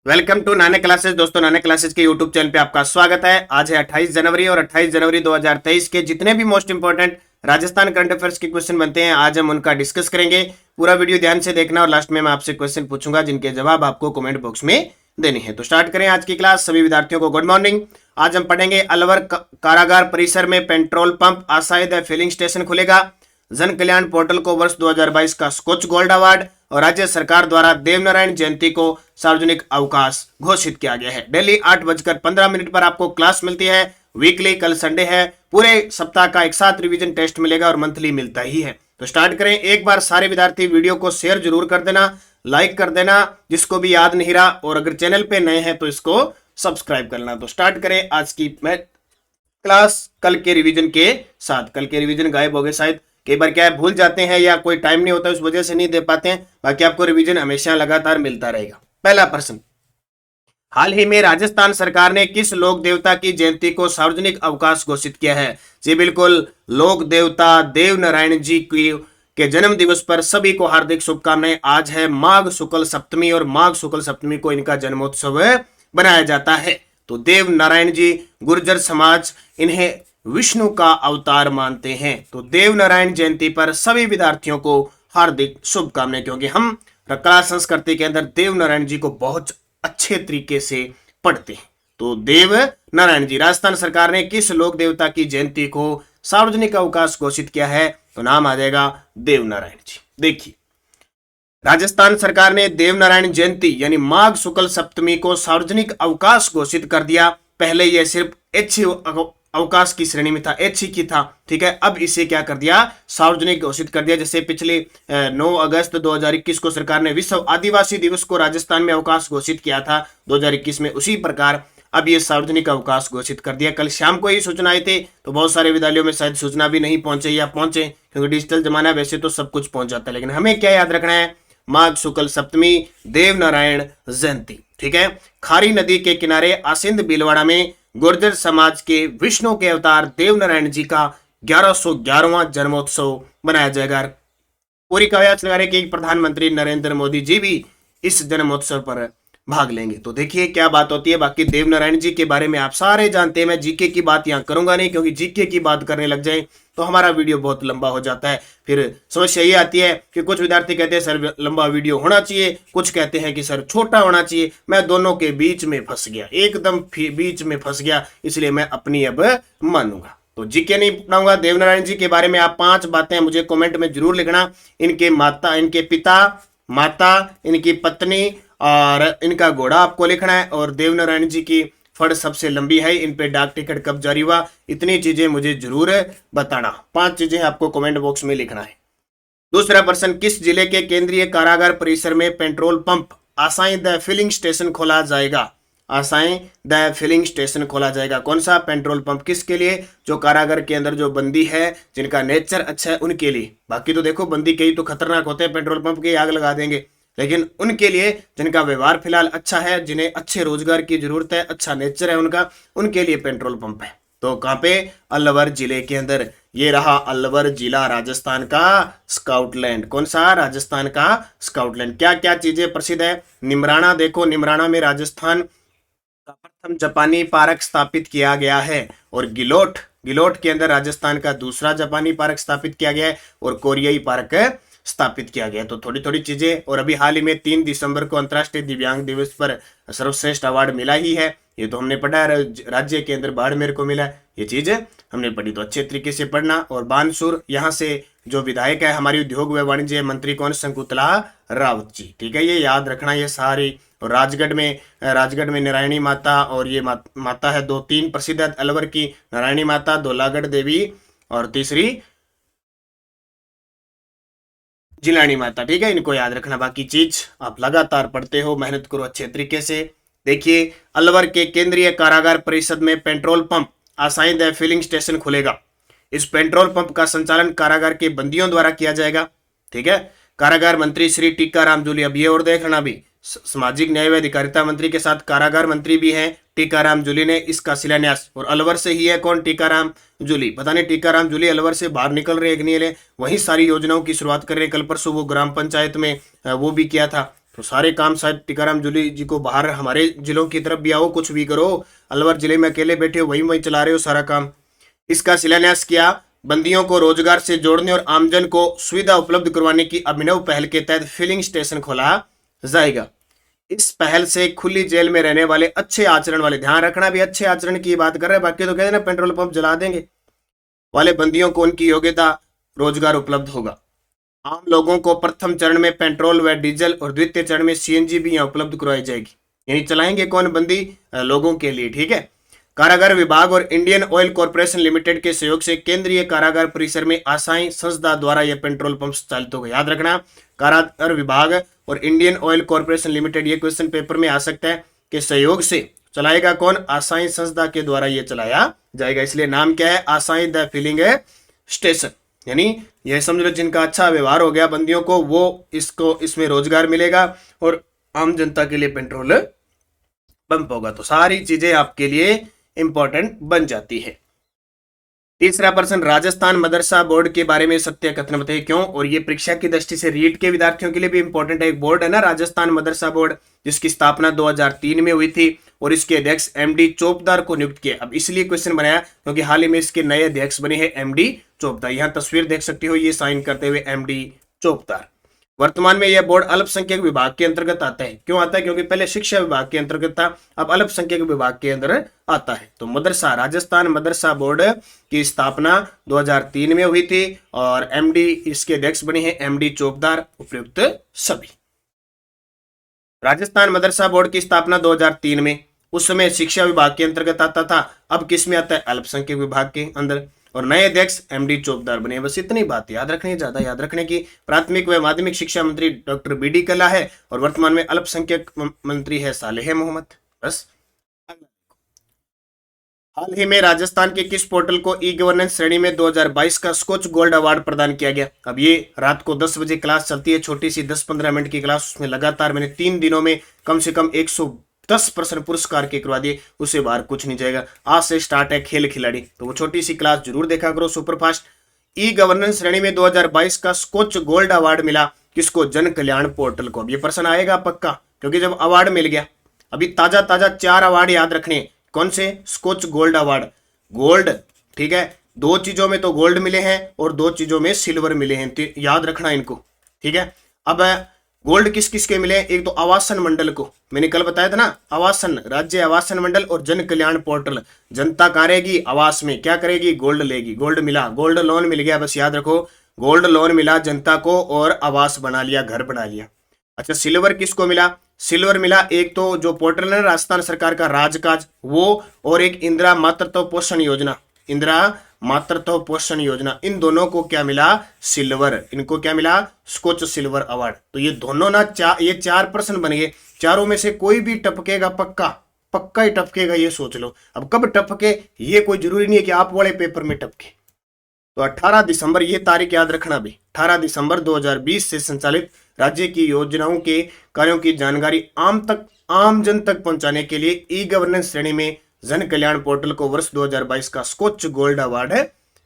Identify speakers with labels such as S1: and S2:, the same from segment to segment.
S1: Welcome to नाने classes. दोस्तों, नाने क्लासेस के यूट्यूब चैनल पे आपका स्वागत है। आज है 28 जनवरी और 28 जनवरी 2023 के जितने भी most important Rajasthan current affairs के क्वेश्चन बनते हैं, आज हम उनका डिस्कस करेंगे। पूरा वीडियो ध्यान से देखना और लास्ट में मैं आपसे क्वेश्चन पूछूंगा जिनके जवाब आपको कमेंट बॉक्स में देने हैं। तो स्टार्ट करें आज की क्लास। सभी विद्यार्थियों को गुड मॉर्निंग। आज हम पढ़ेंगे अलवर कारागार परिसर में पेट्रोल पंप आशायद फिलिंग स्टेशन खुलेगा। जन कल्याण पोर्टल को वर्ष 2022 का स्कॉच गोल्ड अवार्ड और राज्य सरकार द्वारा देवनारायण जयंती को सार्वजनिक अवकाश घोषित किया गया है। डेली 8:15 पर आपको क्लास मिलती है। वीकली, कल संडे है। पूरे सप्ताह का एक साथ रिवीजन टेस्ट मिलेगा और मंथली मिलता ही है। तो स्टार्ट करें। एक बार सारे विद्यार्थी वीडियो को शेयर जरूर कर देना, लाइक कर देना जिसको भी याद नहीं रहा, और अगर चैनल पे नए हैं तो इसको सब्सक्राइब करना। तो स्टार्ट करें आज की क्लास कल के रिवीजन के साथ। कल के रिवीजन गायब हो गए शायद, कई बार क्या है भूल जाते हैं या कोई टाइम नहीं होता, उस वजह से नहीं दे पाते हैं। बाकी आपको रिवीजन हमेशा लगातार मिलता रहेगा। पहला प्रश्न, हाल ही में राजस्थान सरकार ने किस लोक देवता की जयंती को सार्वजनिक अवकाश घोषित किया है? जी बिल्कुल, लोक देवता देव नारायण जी की के जन्म दिवस पर सभी को हार्दिक शुभकामनाएं। आज है माघ शुक्ल सप्तमी और माघ शुक्ल सप्तमी को इनका जन्मोत्सव बनाया जाता है। तो देव नारायण जी, गुर्जर समाज इन्हें विष्णु का अवतार मानते हैं। तो देव नारायण जयंती पर सभी विद्यार्थियों को हार्दिक शुभकामनाएं, क्योंकि हम कला संस्कृति के अंदर देव नारायण जी को बहुत अच्छे तरीके से पढ़ते हैं। तो देव नारायण जी, राजस्थान सरकार ने किस लोक देवता की जयंती को सार्वजनिक अवकाश घोषित किया है? तो नाम आ जाएगा देव नारायण जी। देखिए, राजस्थान सरकार ने देव नारायण जयंती यानी माघ शुक्ल सप्तमी को सार्वजनिक अवकाश घोषित कर दिया। पहले यह सिर्फ अवकाश की श्रेणी में था, ऐच्छिक ही था। ठीक है, अब इसे क्या कर दिया, सार्वजनिक घोषित कर दिया। जैसे पिछले 9 अगस्त 2021 को सरकार ने विश्व आदिवासी दिवस को राजस्थान में अवकाश घोषित किया था 2021 में, उसी प्रकार अब ये सार्वजनिक अवकाश घोषित कर दिया। कल शाम को ही सूचना आई थी, तो बहुत सारे विद्यालयों में शायद सूचना भी नहीं पहुंचे या पहुंचे, क्योंकि डिजिटल जमाना, वैसे तो सब कुछ पहुंच जाता है। लेकिन हमें क्या याद रखना है, माघ शुक्ल सप्तमी देव नारायण जयंती। ठीक है, खारी नदी के किनारे आसिंद भीलवाड़ा में गुर्जर समाज के विष्णु के अवतार देव नारायण जी का 1111वां जन्मोत्सव मनाया जाएगा। पूरी कयास लगा रहे कि प्रधानमंत्री नरेंद्र मोदी जी भी इस जन्मोत्सव पर भाग लेंगे। तो देखिए क्या बात होती है। बाकी देव नारायण जी के बारे में आप सारे जानते हैं। मैं जीके की बात यहाँ करूंगा नहीं, क्योंकि जीके की बात करने लग जाए तो हमारा वीडियो बहुत लंबा हो जाता है। फिर समस्या ये आती है कि कुछ विद्यार्थी कहते हैं सर लंबा वीडियो होना चाहिए, कुछ कहते हैं कि सर छोटा होना चाहिए। मैं दोनों के बीच में फंस गया, एकदम बीच में फंस गया, इसलिए मैं अपनी अब मानूंगा। तो जीके नहीं पढ़ाऊंगा। देवनारायण जी के बारे में आप 5 बातें मुझे कमेंट में जरूर लिखना। इनके माता, इनके पिता, माता, इनकी पत्नी और इनका घोड़ा आपको लिखना है। और देवनारायण जी की फड़ सबसे लंबी है, इन पे डाक टिकट कब जारी हुआ, इतनी चीजें मुझे जरूर बताना। 5 चीजें आपको कमेंट बॉक्स में लिखना है। दूसरा प्रश्न, किस जिले के केंद्रीय कारागार परिसर में पेट्रोल पंप आशाएं द फिलिंग स्टेशन खोला जाएगा? आशाएं द फिलिंग स्टेशन खोला जाएगा। कौन सा पेट्रोल पंप? किसके लिए? जो कारागार के अंदर जो बंदी है, जिनका नेचर अच्छा है, उनके लिए। बाकी तो देखो, बंदी कई तो खतरनाक होते हैं, पेट्रोल पंप की आग लगा देंगे। लेकिन उनके लिए जिनका व्यवहार फिलहाल अच्छा है, जिन्हें अच्छे रोजगार की जरूरत है, अच्छा नेचर है उनका, उनके लिए पेट्रोल पंप है। तो कहां पे? अलवर जिले के अंदर। ये रहा अलवर जिला, राजस्थान का स्काउटलैंड। कौन सा? राजस्थान का स्काउटलैंड। क्या क्या चीजें प्रसिद्ध है? निमराना, देखो निमराना में राजस्थान का प्रथम जापानी पार्क स्थापित किया गया है। और गिलोट के अंदर राजस्थान का दूसरा जापानी पार्क स्थापित किया गया है, और कोरियाई पार्क स्थापित किया गया। तो थोड़ी थोड़ी चीजें। और अभी हाल ही में 3 दिसंबर को अंतर्राष्ट्रीय दिव्यांग दिवस पर सर्वश्रेष्ठ अवार्ड मिला ही है, ये तो हमने पढ़ा है। राज्य के अंदर बाड़मेर को मिला, ये चीज हमने पढ़ी। तो अच्छे तरीके से पढ़ना। और बानसूर, यहाँ से जो विधायक है हमारी उद्योग व वाणिज्य मंत्री कौन? शंकुतला रावत जी। ठीक है, ये याद रखना ये सारी। और राजगढ़ में नारायणी माता, और ये माता है 2-3 प्रसिद्ध है अलवर की, नारायणी माता, धौलागढ़ देवी और तीसरी जिलानी माता। ठीक है, इनको याद रखना। बाकी चीज आप लगातार पढ़ते हो, मेहनत करो अच्छे तरीके से। देखिए, अलवर के केंद्रीय कारागार परिषद में पेट्रोल पंप आशाएं द फिलिंग स्टेशन खुलेगा। इस पेट्रोल पंप का संचालन कारागार के बंदियों द्वारा किया जाएगा। ठीक है, कारागार मंत्री श्री टीकाराम जूली। अब ये और देखना भी, सामाजिक न्याय व अधिकारिता मंत्री के साथ कारागार मंत्री भी हैं टीकाराम जूली ने इसका शिलान्यास। और अलवर से ही है कौन? टीकाराम जूली। पता नहीं टीकाराम जूली अलवर से बाहर निकल रहे कि नहीं, वहीं सारी योजनाओं की शुरुआत कर रहे हैं। कल परसों वो ग्राम पंचायत में वो भी किया था, तो सारे काम शायद टीकाराम जूली जी को बाहर हमारे जिलों की तरफ भी आओ, कुछ भी करो, अलवर जिले में अकेले बैठे हो, वही वही चला रहे हो सारा काम। इसका शिलान्यास किया। बंदियों को रोजगार से जोड़ने और आमजन को सुविधा उपलब्ध करवाने की अभिनव पहल के तहत फिलिंग स्टेशन खोला जाएगा। इस पहल से खुली जेल में रहने वाले अच्छे आचरण वाले, ध्यान रखना भी अच्छे आचरण की बात कर रहे हैं, बाकी तो कहते ना पेट्रोल पंप जला देंगे, वाले बंदियों को उनकी योग्यता रोजगार उपलब्ध होगा। आम लोगों को प्रथम चरण में पेट्रोल व डीजल और द्वितीय चरण में सीएनजी भी यहाँ उपलब्ध करवाई जाएगी। यानी चलाएंगे कौन? बंदी लोगों के लिए, ठीक है। कारागार विभाग और इंडियन ऑयल कॉर्पोरेशन लिमिटेड के सहयोग से केंद्रीय कारागार परिसर में आसाई संस्था द्वारा यह पेट्रोल पंप संचालित होगा। याद रखना, कारागार विभाग और इंडियन ऑयल कॉर्पोरेशन लिमिटेड, ये क्वेश्चन पेपर में आ सकता है कि सहयोग से चलाएगा कौन? आसाई संस्था के द्वारा यह चलाया जाएगा। इसलिए नाम क्या है? आसाई द फिलिंग स्टेशन। यानी यह समझ लो जिनका अच्छा व्यवहार हो गया बंदियों को, वो इसमें रोजगार मिलेगा और आम जनता के लिए पेट्रोल पंप होगा। तो सारी चीजें आपके लिए इंपॉर्टेंट बन जाती है। तीसरा प्रश्न, राजस्थान मदरसा बोर्ड के बारे में सत्य कथन बताइए क्यों। और ये परीक्षा की दृष्टि से रीट के विद्यार्थियों के लिए भी इंपॉर्टेंट है। एक बोर्ड है ना राजस्थान मदरसा बोर्ड, जिसकी स्थापना 2003 में हुई थी और इसके अध्यक्ष एमडी चोपदार को नियुक्त किया। अब इसलिए क्वेश्चन बनाया क्योंकि हाल ही में इसके नए अध्यक्ष बने हैं एमडी चोपदार। यहाँ तस्वीर देख सकते हो, ये साइन करते हुए एमडी चोपदार। वर्तमान में यह बोर्ड अल्पसंख्यक विभाग के अंतर्गत आता है। क्यों आता है? क्योंकि पहले शिक्षा विभाग के अंतर्गत था, अब अल्पसंख्यक विभाग के अंदर आता है। तो मदरसा, राजस्थान मदरसा बोर्ड की स्थापना 2003 में हुई थी और एमडी इसके अध्यक्ष बने हैं एमडी चोपदार। उपयुक्त सभी। राजस्थान मदरसा बोर्ड की स्थापना 2003 में, उस समय शिक्षा विभाग के अंतर्गत आता था, अब किस में आता है? अल्पसंख्यक विभाग के अंदर। और नए अध्यक्ष एमडी चोपदार बने। बस इतनी बात याद रखनी, ज्यादा याद रखने की। प्राथमिक व माध्यमिक शिक्षा मंत्री डॉक्टर बीडी कल्ला है और वर्तमान में अल्पसंख्यक मंत्री है सालेह मोहम्मद। बस हाल ही में राजस्थान के किस पोर्टल को ई गवर्नेंस श्रेणी में 2022 का स्कॉच गोल्ड अवार्ड प्रदान किया गया? अब ये रात को 10 बजे क्लास चलती है, छोटी सी 10-15 मिनट की क्लास, उसमें लगातार मैंने 3 दिनों में कम से कम 110 प्रश्न पुरस्कार के करवा दिए, उससे बाहर कुछ नहीं जाएगा। आज से स्टार्ट है खेल खिलाड़ी, तो वो छोटी सी क्लास जरूर देखा करो, सुपरफास्ट। ई गवर्नेंस श्रेणी में 2022 का स्कॉच गोल्ड अवार्ड मिला किसको? जन कल्याण पोर्टल को। अब ये प्रश्न आएगा पक्का, क्योंकि जब अवार्ड मिल गया, अभी ताजा ताजा 4 अवार्ड याद रखने। कौन से? Scotch gold award. गोल्ड, ठीक है, 2 चीजों में तो गोल्ड मिले हैं और 2 चीजों में सिल्वर मिले हैं, तो याद रखना इनको, ठीक है। अब गोल्ड किस किस के मिले? एक तो आवासन मंडल को, मैंने कल बताया था ना, आवासन, राज्य आवासन मंडल और जन कल्याण पोर्टल। जनता कहाँ रहेगी? आवास में। क्या करेगी? गोल्ड लेगी। गोल्ड मिला, गोल्ड लोन मिल गया, बस याद रखो, गोल्ड लोन मिला जनता को और आवास बना लिया, घर बना लिया। अच्छा, सिल्वर किसको मिला? सिल्वर मिला एक तो जो पोर्टल है राजस्थान सरकार का राजकाज, वो, और एक इंदिरा मातृत्व पोषण योजना, इंदिरा मातृत्व पोषण योजना। इन दोनों को क्या मिला? सिल्वर। इनको क्या मिला? Skoch silver award. तो ये दोनों ना ये 4 प्रश्न बन गए, चारों में से कोई भी टपकेगा, पक्का पक्का ही टपकेगा, ये सोच लो। अब कब टपके ये कोई जरूरी नहीं है कि आप वाले पेपर में टपके। तो 18 दिसंबर, ये तारीख याद रखना भी, 18 दिसंबर 2020 से संचालित राज्य की योजनाओं के कार्यों की जानकारी आम जन तक पहुंचाने के लिए ई गवर्नेंस श्रेणी में जन कल्याण पोर्टल को वर्ष 2022 का स्कॉच गोल्ड अवार्ड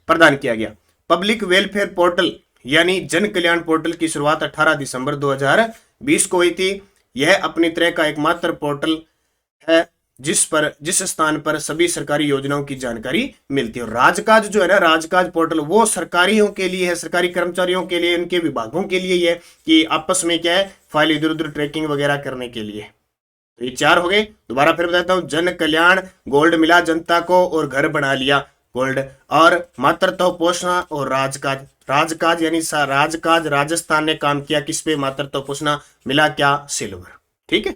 S1: प्रदान किया गया। पब्लिक वेलफेयर पोर्टल यानी जन कल्याण पोर्टल की शुरुआत 18 दिसंबर 2020 को हुई थी। यह अपनी तरह का एकमात्र पोर्टल है जिस स्थान पर सभी सरकारी योजनाओं की जानकारी मिलती है। और राजकाज जो है ना, राजकाज पोर्टल, वो सरकारियों के लिए है, सरकारी कर्मचारियों के लिए, उनके विभागों के लिए है कि आपस में क्या है, फाइल इधर उधर ट्रैकिंग वगैरह करने के लिए। तो ये 4 हो गए। दोबारा फिर बताता हूं, जन कल्याण गोल्ड मिला जनता को और घर बना लिया गोल्ड, और मातृत्व पोषण और राजकाज। राजकाज यानी राजकाज राजस्थान ने काम किया किस पे? मातृत्व पोषण। मिला क्या? सिल्वर। ठीक है।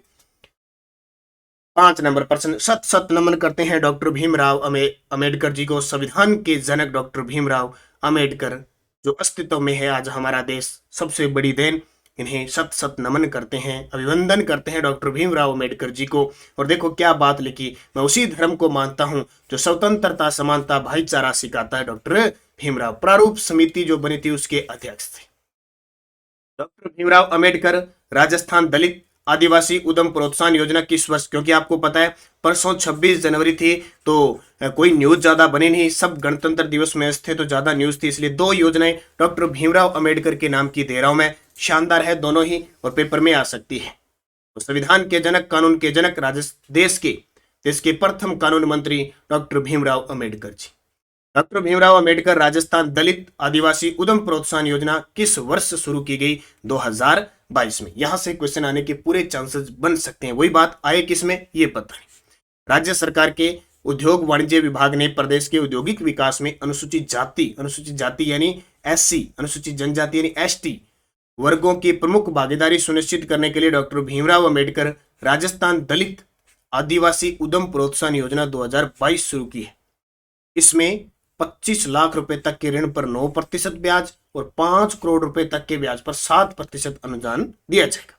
S1: 5 नंबर प्रश्न, सत नमन करते हैं डॉक्टर भीमराव अम्बेडकर जी को। संविधान के जनक डॉक्टर भीमराव अम्बेडकर जो अस्तित्व में है आज हमारा देश, सबसे बड़ी देन, इन्हें सत नमन करते हैं, अभिवंदन करते हैं डॉक्टर भीमराव अम्बेडकर जी को। और देखो क्या बात लिखी, मैं उसी धर्म को मानता हूं जो स्वतंत्रता, समानता, भाईचारा सिखाता है। डॉक्टर भीमराव प्रारूप समिति जो बनी थी उसके अध्यक्ष थे डॉक्टर भीमराव अम्बेडकर। राजस्थान दलित आदिवासी उद्यम प्रोत्साहन योजना किस वर्ष? क्योंकि आपको पता है परसों 26 जनवरी थी, तो कोई न्यूज ज्यादा बनी नहीं, सब गणतंत्र दिवस में थे तो ज्यादा न्यूज थी, इसलिए 2 योजनाएं डॉक्टर भीमराव अम्बेडकर के नाम की दे रहा हूं मैं। शानदार है दोनों ही और पेपर में आ सकती है। तो संविधान के जनक, कानून के जनक, देश के प्रथम कानून मंत्री डॉक्टर भीमराव अंबेडकर जी। डॉक्टर भीमराव अंबेडकर राजस्थान दलित आदिवासी उद्यम प्रोत्साहन योजना किस वर्ष शुरू की गई? 2022 में। यहां से क्वेश्चन आने के पूरे चांसेस बन सकते हैं। वही बात आए किसमें ये पता नहीं। राज्य सरकार के उद्योग वाणिज्य विभाग ने प्रदेश के औद्योगिक विकास में अनुसूचित जाति यानी एससी, अनुसूचित जनजाति यानी एसटी वर्गों की प्रमुख भागीदारी सुनिश्चित करने के लिए डॉक्टर भीमराव अंबेडकर राजस्थान दलित आदिवासी उद्यम प्रोत्साहन योजना 2022 शुरू की है। इसमें 25 लाख रुपए तक के ऋण पर 9% ब्याज और 5 करोड़ रुपए तक के ब्याज पर 7% अनुदान दिया जाएगा।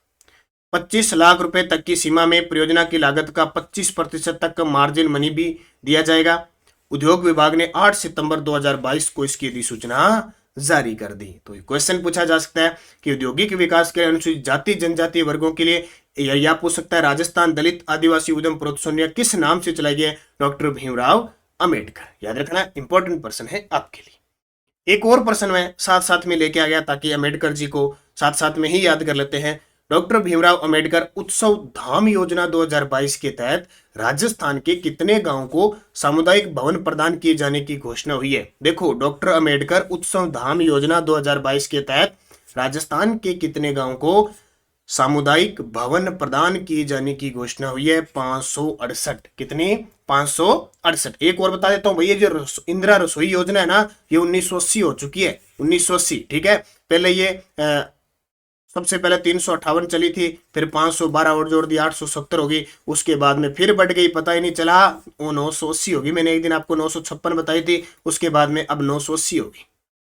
S1: 25 लाख रुपए तक की सीमा में परियोजना की लागत का 25% तक का मार्जिन मनी भी दिया जाएगा। उद्योग विभाग ने 8 सितंबर 2022 को इसकी अधिसूचना जारी कर दी। तो क्वेश्चन पूछा जा सकता है कि औद्योगिक विकास के अनुसूचित जाति जनजातीय वर्गों के लिए या पूछ सकता है राजस्थान दलित आदिवासी उद्यम प्रोत्साहन किस नाम से चलाई गई? डॉक्टर भीमराव अंबेडकर। याद रखना, इंपॉर्टेंट पर्सन है आपके लिए। एक और पर्सन मैं साथ साथ में लेके आ गया ताकि अंबेडकर जी को साथ साथ में ही याद कर लेते हैं। डॉक्टर भीमराव अंबेडकर उत्सव धाम योजना 2022 के तहत राजस्थान के कितने गांवों को सामुदायिक भवन प्रदान किए जाने की घोषणा हुई है? देखो, डॉक्टर अंबेडकर उत्सव धाम योजना 2022 के तहत राजस्थान के कितने गांवों को सामुदायिक भवन प्रदान किए जाने की घोषणा हुई है? 568। कितनी? 568। एक और बता देता हूं भैया, जो इंदिरा रसोई योजना है ना, ये 1980 हो चुकी है। 1980, ठीक है। पहले ये सबसे पहले 358 चली थी, फिर 512 और जोड़ दिया 870 होगी, उसके बाद में फिर बढ़ गई, पता ही नहीं चला, वो 980 होगी। मैंने एक दिन आपको 956 बताई थी, उसके बाद में अब 980 होगी।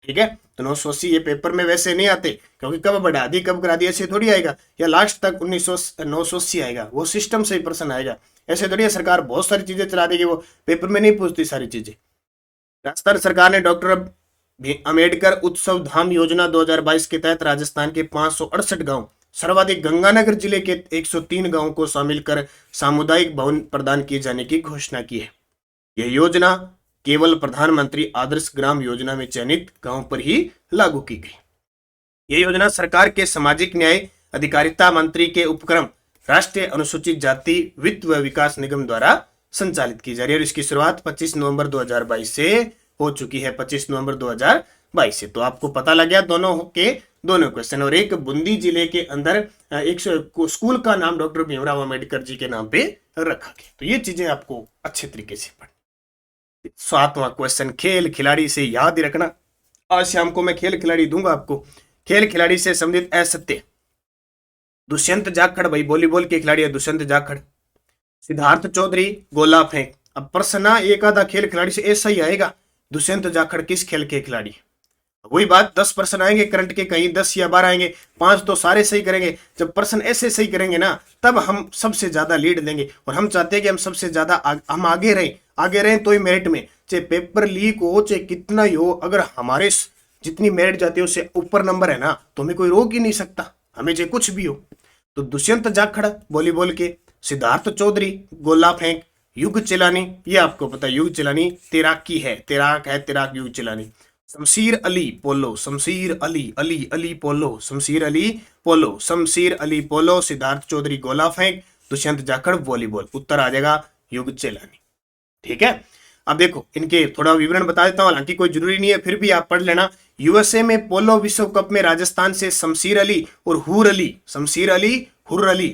S1: ठीक है, तो 980 ये पेपर में वैसे नहीं आते, क्योंकि कब बढ़ा दी कब करा दी ऐसे थोड़ी आएगा, या लास्ट तक 980 आएगा, वो सिस्टम से ही प्रश्न आएगा। ऐसे थोड़ी सरकार बहुत सारी चीजें चला देगी, वो पेपर में नहीं पूछती सारी चीजें। राजस्थान सरकार ने डॉक्टर अंबेडकर उत्सव धाम योजना 2022 के तहत राजस्थान के 568 गांव, सर्वाधिक गंगानगर जिले के 103 गांवों को शामिल कर सामुदायिक भवन प्रदान किए जाने की घोषणा की है। यह योजना केवल प्रधानमंत्री आदर्श ग्राम योजना में चयनित गांवों पर ही लागू की गई। यह योजना सरकार के सामाजिक न्याय अधिकारिता मंत्री के उपक्रम राष्ट्रीय अनुसूचित जाति वित्त व विकास निगम द्वारा संचालित की जा रही है और इसकी शुरुआत 25 नवंबर 2022 से हो चुकी है। 25 नवंबर 2022 से। तो आपको पता लग गया दोनों क्वेश्चन। और एक बूंदी जिले के अंदर एक स्कूल का नाम डॉक्टर भीमराव अंबेडकर जी के नाम पे रखा गया। तो ये चीजें आपको अच्छे तरीके से पढ़नी। 7वां क्वेश्चन, खेल खिलाड़ी से याद ही रखना। आज शाम को मैं खेल खिलाड़ी दूंगा आपको। खेल खिलाड़ी से संबंधित असत्य, दुष्यंत जाखड़, भाई वॉलीबॉल के खिलाड़ी है दुष्यंत जाखड़। सिद्धार्थ चौधरी गोला फेंक। अब प्रश्न एक आधा खेल खिलाड़ी से ऐसा ही आएगा, दुष्यंत जाखड़ किस खेल के खिलाड़ी? वही बात, 10 प्रश्न आएंगे करंट के, कहीं 10 या 12 आएंगे, 5 तो सारे सही करेंगे। जब प्रश्न ऐसे सही करेंगे ना, तब हम सबसे ज्यादा लीड देंगे। और हम चाहते हैं कि हम सबसे ज्यादा हम आगे रहें तो ही मेरिट में, चाहे पेपर लीक हो चाहे कितना ही हो, अगर हमारे जितनी मेरिट जाती है उससे ऊपर नंबर है ना, तो हमें कोई रोक ही नहीं सकता, हमें चाहे कुछ भी हो। तो दुष्यंत जाखड़ वॉलीबॉल के, सिद्धार्थ चौधरी गोला फेंक, युग चिलानी, ये आपको पता है युग चिलानी तैराकी है, तैराक युग चिलानी। शमशीर अली पोलो, शमशीर अली पोलो, सिद्धार्थ चौधरी गोला फेंक, दुष्यंत जाखड़ वॉलीबॉल। उत्तर आ जाएगा युग चिलानी। ठीक है, अब देखो इनके थोड़ा विवरण बता देता हूं, हालांकि कोई जरूरी नहीं है, फिर भी आप पढ़ लेना। यूएसए में पोलो विश्व कप में राजस्थान से शमशीर अली और हुर अली,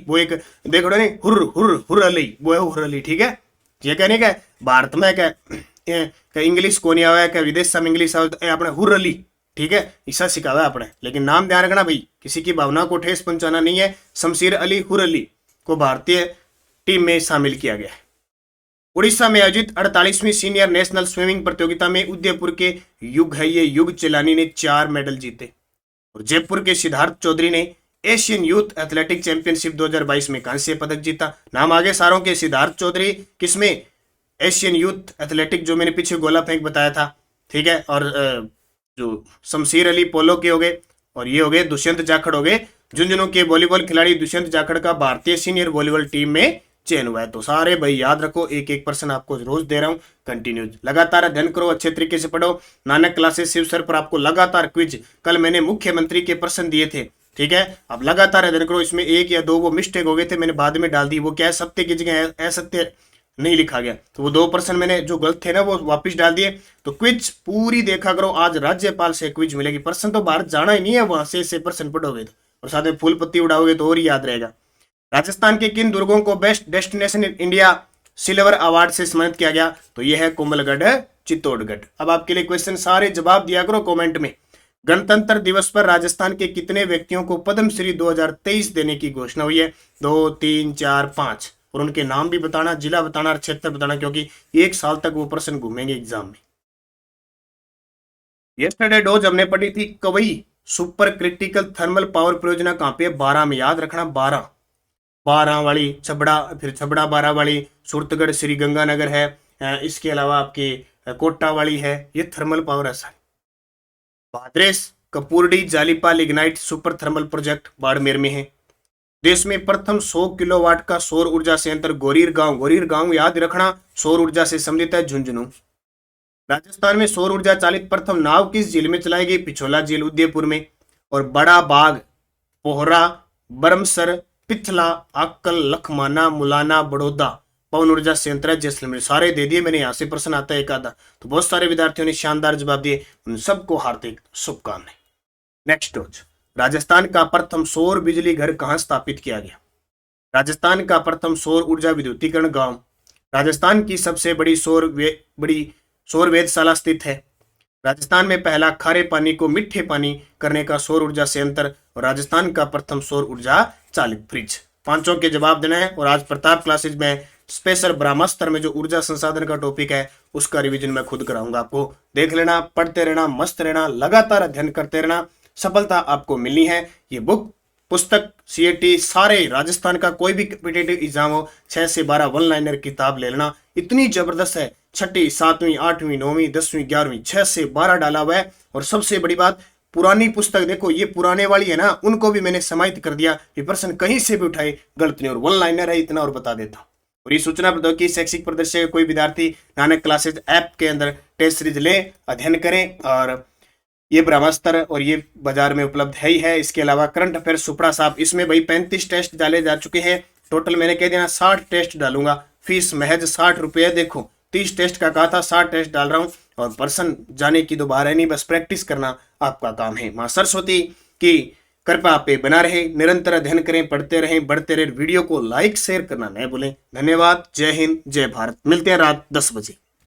S1: वो एक देखो नहीं, हुर अली, वो है हुर अली। ठीक है, ये कहने का भारत में क्या इंग्लिश को नहीं आवा है, क्या विदेश में इंग्लिश अपने हुर अली, ठीक है, ऐसा सिखा हुआ है अपने। लेकिन नाम ध्यान रखना भाई, किसी की भावना को ठेस पहुंचाना नहीं है। शमशीर अली हुर अली को भारतीय टीम में शामिल किया गया है। उड़ीसा में आयोजित 48वीं सीनियर नेशनल स्विमिंग प्रतियोगिता में उदयपुर के युग चिलानी ने 4 मेडल जीते और जयपुर के सिद्धार्थ चौधरी ने एशियन यूथ एथलेटिक चैंपियनशिप 2022 में कांस्य पदक जीता। नाम आगे सारों के, सिद्धार्थ चौधरी किसमें? एशियन यूथ एथलेटिक, जो मैंने पीछे गोला फेंक बताया था। ठीक है, और जो शमशीर अली पोलो के हो गए, और ये हो गए दुष्यंत जाखड़ हो गए झुंझुनू के वॉलीबॉल खिलाड़ी। दुष्यंत जाखड़ का भारतीय सीनियर वॉलीबॉल टीम में चयन हुआ है। तो सारे भाई याद रखो, एक पर्सन आपको रोज दे रहा हूं, कंटिन्यू लगातार अध्ययन करो, अच्छे तरीके से पढ़ो। नानक क्लासेस शिव सर पर आपको लगातार क्विज, कल मैंने मुख्यमंत्री के प्रश्न दिए थे, ठीक है, आप लगातार अध्ययन करो। इसमें एक या दो वो मिस्टेक हो गए थे, मैंने बाद में डाल दी। वो क्या है, सत्य की जगह असत्य नहीं लिखा गया, तो वो 2% मैंने जो गलत थे ना वो वापस डाल दिए। तो क्विज पूरी देखा करो, आज राज्यपाल से क्विज मिलेगी। पर्सन तो भारत जाना ही नहीं है, वहां से पर्सन पढ़ोगे तो, और साथ में फूल पत्ती उड़ाओगे तो और ही याद रहेगा। राजस्थान के किन दुर्गों को best destination in India silver award से सम्मानित किया गया? तो यह है कोमलगढ़, चित्तौड़गढ़। अब आपके लिए क्वेश्चन, सारे जवाब दिया करो कमेंट में। गणतंत्र दिवस पर राजस्थान के कितने व्यक्तियों को पद्मश्री 2023 देने की घोषणा हुई है? 2, 3, 4, 5, और उनके नाम भी बताना, जिला बताना और क्षेत्र बताना, क्योंकि एक साल तक वो प्रश्न घूमेंगे एग्जाम में। यस्टरडे डोज हमने पढ़ी थी कवई सुपर क्रिटिकल थर्मल पावर परियोजना कहां पे? 12 में, याद रखना। 12 वाली छबड़ा, फिर छबड़ा 12 वाली सूरतगढ़ श्री गंगानगर है, इसके अलावा आपकी कोटा वाली है, ये थर्मल पावर है sir. Bhadresh Kapurdi Jalipa lignite super thermal project Barmer में है। देश में प्रथम 100 किलोवाट का सौर ऊर्जा संयंत्र गोरीर गांव याद रखना, सौर ऊर्जा से संबंधित है, झुंझुनू। राजस्थान में सौर ऊर्जा चालित प्रथम नाव किस झील में चलाई गई? पिछोला झील उदयपुर में। और बड़ा बाग, पोहरा, बरमसर, पिथला, आक्कल, लखमाना, मुलाना, बड़ौदा पवन ऊर्जा संयंत्र है जैसलमेर। सारे दे दिए मैंने, यहां से प्रश्न आता है एक आधा। तो बहुत सारे विद्यार्थियों ने शानदार जवाब दिए, उन सबको हार्दिक शुभकामनाएं। नेक्स्ट रोज, राजस्थान का प्रथम सौर बिजली घर कहां स्थापित किया गया? राजस्थान का प्रथम सौर ऊर्जा विद्युतीकरण गांव। राजस्थान की सबसे बड़ी सौर वेधशाला स्थित है। राजस्थान में पहला खारे पानी को मीठे पानी करने का सौर ऊर्जा संयंत्र, और राजस्थान का प्रथम सौर ऊर्जा चालित फ्रिज। पांचों के जवाब देना है। और आज प्रताप क्लासेज में स्पेशल ब्रह्मास्त्र में जो ऊर्जा संसाधन का टॉपिक है उसका रिवीजन मैं खुद कराऊंगा। आपको देख लेना, पढ़ते रहना, मस्त रहना, लगातार अध्ययन करते रहना, सफलता आपको मिलनी है। ये बुक, पुस्तक, सीएटी, सारे राजस्थान का कोई भी कॉम्पिटिटिव एग्जाम हो, 6 से 12 वन लाइनर किताब ले लेना। इतनी जबरदस्त है, 6ठी, 7वीं, 8वीं, 9वीं, 10वीं, 11वीं, 6 से 12 डाला हुआ है। और सबसे बड़ी बात, पुरानी पुस्तक देखो, ये पुराने वाली है ना, उनको भी मैंने समाहित कर दिया। ये प्रश्न कहीं से भी उठाए गलत नहीं, और वन लाइनर है, इतना और बता देता हूं। और ये सूचना प्रौद्योगिकी शैक्षिक परिदृश्य कोई विद्यार्थी नानक क्लासेज ऐप के अंदर टेस्ट सीरीज ले, अध्ययन करें। और ये ब्रह्मास्त्र और ये बाजार में उपलब्ध है ही है। इसके अलावा करंट अफेयर सुपड़ा साहब, इसमें भाई 35 टेस्ट डाले जा चुके हैं। टोटल मैंने कह दिया 60 टेस्ट डालूंगा, फीस महज 60 रुपये। देखो 30 टेस्ट का कहा था, 60 टेस्ट डाल रहा हूं। और पर्सन जाने की दोबारा नहीं, बस प्रैक्टिस करना आपका काम है। मां सरस्वती की कृपा पे बना रहे, निरंतर अध्ययन करें, पढ़ते रहें, बढ़ते रहे। वीडियो को लाइक शेयर करना न भूलें। धन्यवाद। जय हिंद, जय भारत। मिलते हैं रात 10 बजे।